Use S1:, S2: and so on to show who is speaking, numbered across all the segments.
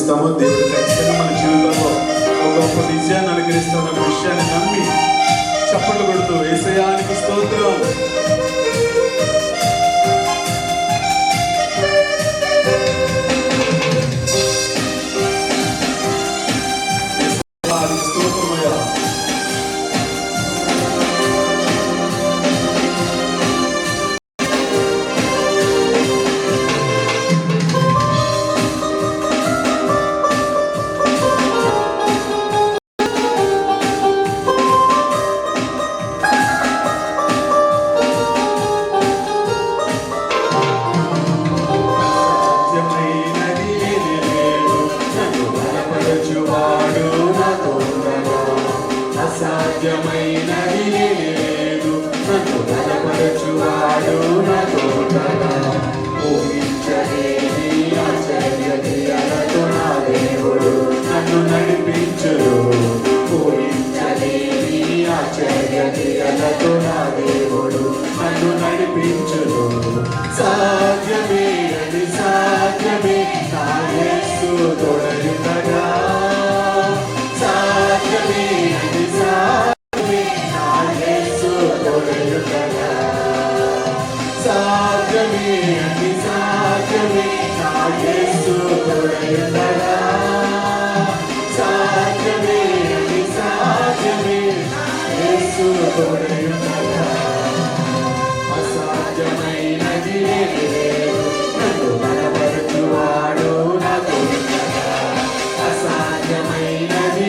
S1: ప్రార్థిస్తామో దేవుడు ఖచ్చితంగా మన జీవితంలో ఒక గొప్ప విజయాన్ని అనుగ్రహిస్తాడన్న విషయాన్ని నమ్మి చప్పట్లు కొడుతూ యేసయ్యానికి స్తోత్రం. అసాధ్యమైనది లేదు, నన్ను బలపరచువాడు నాతో ఉండగా. ఊహించలేని ఆశ్చర్య క్రియలతో నా దేవుడు నన్ను నడిపించును. ఊహించలేని ఆశ్చర్య క్రియలతో నా దేవుడు నన్ను నడిపించును. సాధ్యమే అది సాధ్యమే నా యేసు తోడయుండగా. సాధ్యమే అది సాధ్యమే నా యేసు తోడయుండగా. సాధ్యమే అది సాధ్యమే నా యేసు తోడయుండగా. సాధ్యమే అది సాధ్యమే నా యేసు తోడయుండగా. అసాధ్యమైనది లేదు, నన్ను బలపరచువాడు నాతో ఉండగా. అసాధ్యమైనది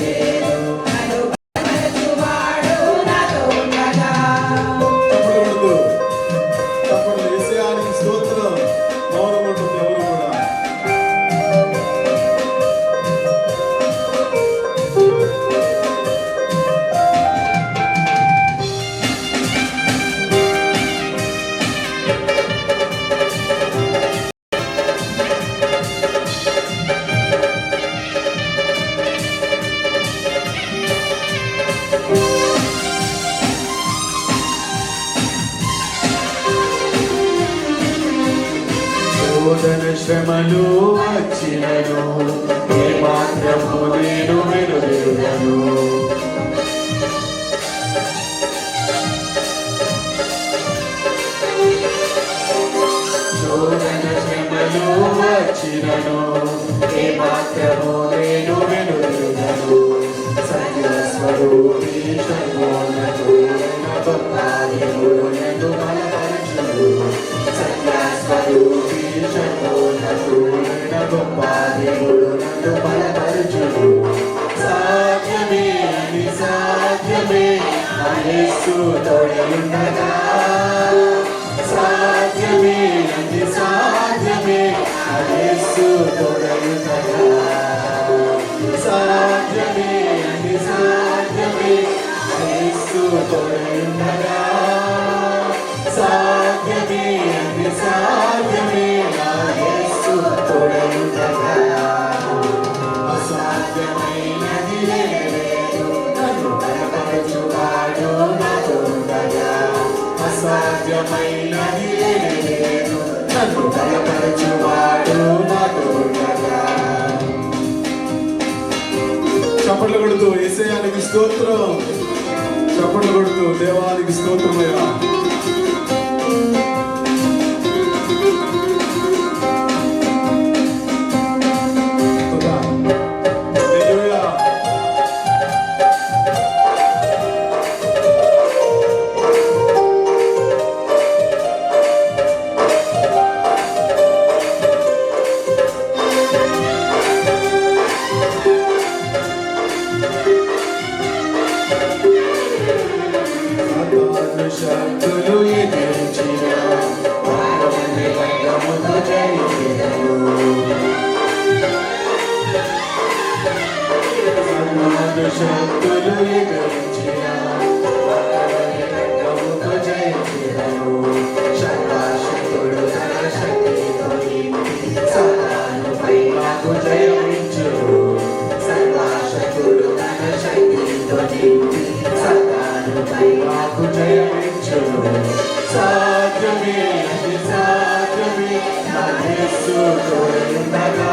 S1: లేదు, నన్ను బలపరచువాడు నాతో ఉండగా. తప్పుడు యేసయ్యానికి స్తోత్రం. మౌనముంటుంది ఎవరు కూడా. శోధన శ్రమలు వచ్చినను ఏ మాత్రము నేను వెనుదిరుగను. శోధన శ్రమలు వచ్చినను ఏ మాత్రము నేను వెనుదిరుగను. సత్యస్వరూపి సర్వోన్నతుడైన గొప్ప దేవుడు నన్ను బలపరచును. సత్యస్వరూపి సర్వోన్నతుడైన గొప్ప దేవుడు నన్ను బలపరచును. సాధ్యమే అది సాధ్యమే నా యేసు తోడయుండగా. సాధ్యమే అది సాధ్యమే నా యేసు తోడయుండగా. సాధ్యమే అది సాధ్యమే నా యేసు తోడయుండగా. సాధ్యమే అది సాధ్యమే నా యేసు తోడయుండగా. అసాధ్యమైనది లేదు, నన్ను బలపరచువాడు నాతో ఉండగా. అసాధ్యమైనది లేదు, నన్ను బలపరచువాడు నాతో ఉండగా. చప్పట్లు కొడుతూ యేసయ్యానికి స్తోత్రం. చప్పట్లు కొడుతూ దేవానికి స్తోత్రమయ్యా. శక్తులు ఎదిరించిన వారముని రంగముతో జయించెదను. శక్తులు ఎదిరించిన వారముని రంగముతో జయించెదను. సర్వశక్తుడు తన శక్తితో సాతానుపై నాకు జయమిచ్చును. సర్వశక్తుడు తన శక్తితో సాతానుపై నాకు జయమిచ్చును. సాధ్యమే అది సాధ్యమే నా యేసు తోడయుండగా.